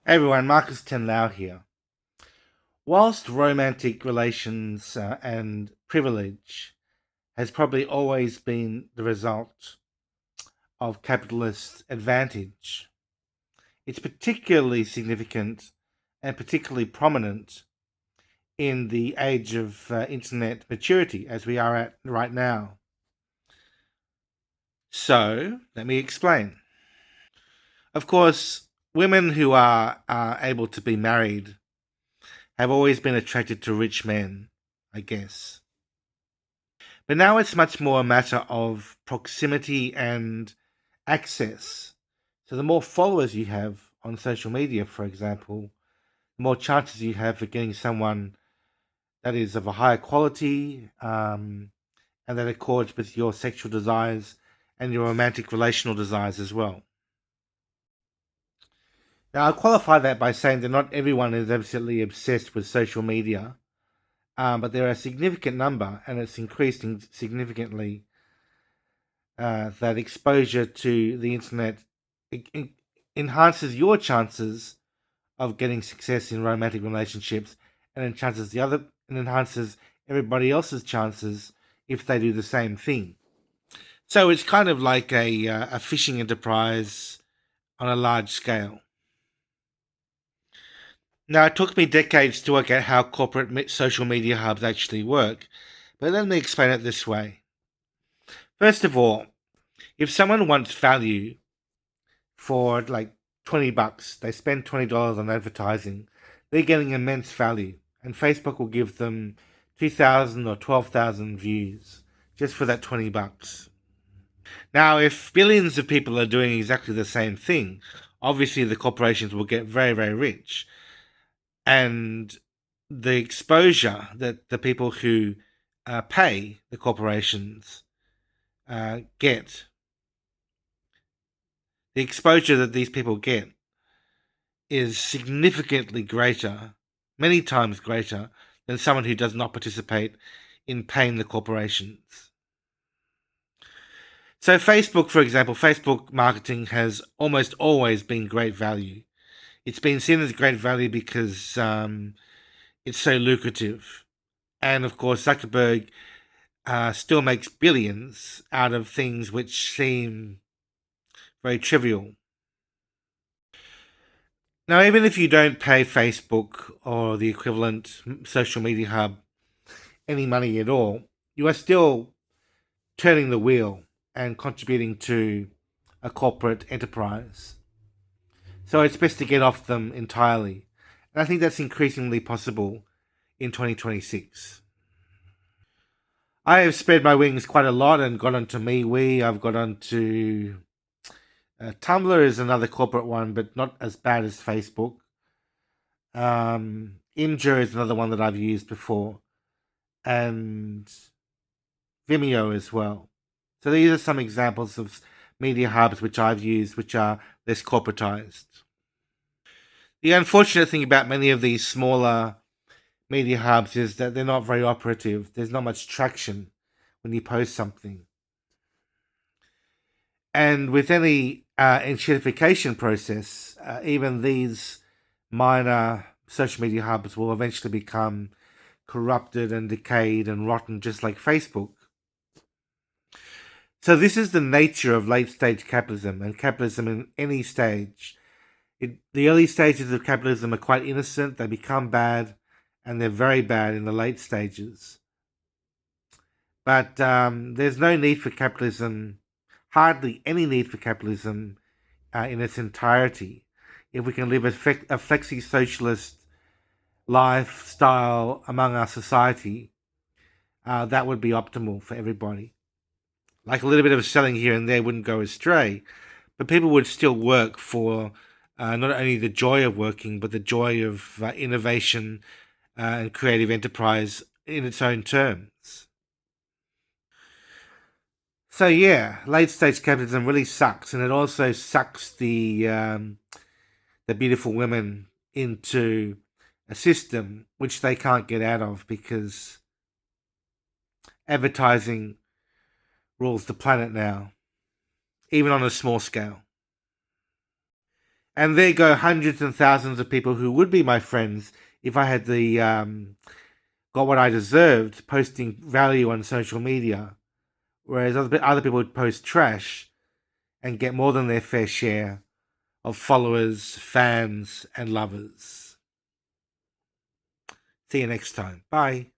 Hey everyone, Marcus Tenlau here. Whilst romantic relations and privilege has probably always been the result of capitalist advantage, it's particularly significant and particularly prominent in the age of internet maturity as we are at right now. So, let me explain. Of course, women who are able to be married have always been attracted to rich men, I guess. But now it's much more a matter of proximity and access. So the more followers you have on social media, for example, the more chances you have for getting someone that is of a higher quality and that accords with your sexual desires and your romantic relational desires as well. Now, I'll qualify that by saying that not everyone is absolutely obsessed with social media, but there are a significant number, and it's increasing significantly, that exposure to the internet enhances your chances of getting success in romantic relationships, and enhances everybody else's chances if they do the same thing. So it's kind of like a fishing enterprise on a large scale. Now, it took me decades to work out how social media hubs actually work, but let me explain it this way. First of all, if someone wants value for like $20, they spend $20 on advertising, they're getting immense value. And Facebook will give them 2,000 or 12,000 views just for that $20. Now, if billions of people are doing exactly the same thing, obviously the corporations will get very, very rich. And the exposure that the people who pay the corporations get, the exposure that these people get is significantly greater, many times greater, than someone who does not participate in paying the corporations. So, Facebook, for example, Facebook marketing has almost always been great value. It's been seen as great value because it's so lucrative. And of course, Zuckerberg still makes billions out of things which seem very trivial. Now, even if you don't pay Facebook or the equivalent social media hub any money at all, you are still turning the wheel and contributing to a corporate enterprise. So it's best to get off them entirely. And I think that's increasingly possible in 2026. I have spread my wings quite a lot and got onto MeWe. I've got onto Tumblr is another corporate one, but not as bad as Facebook. Imgur is another one that I've used before, and Vimeo as well. So these are some examples of media hubs which I've used, which are less corporatized. The unfortunate thing about many of these smaller media hubs is that they're not very operative. There's not much traction when you post something. And with any enshittification process, even these minor social media hubs will eventually become corrupted and decayed and rotten, just like Facebook. So this is the nature of late stage capitalism, and capitalism in any stage. The early stages of capitalism are quite innocent, they become bad, and they're very bad in the late stages. But there's no need for capitalism, hardly any need for capitalism in its entirety. If we can live a flexi socialist lifestyle among our society, that would be optimal for everybody. Like a little bit of selling here and there wouldn't go astray, but people would still work for not only the joy of working, but the joy of innovation and creative enterprise in its own terms. So yeah, late stage capitalism really sucks, and it also sucks the beautiful women into a system which they can't get out of because advertising rules the planet now, even on a small scale. And there go hundreds and thousands of people who would be my friends if I had the got what I deserved, posting value on social media, whereas other people would post trash and get more than their fair share of followers, fans, and lovers. See you next time. Bye.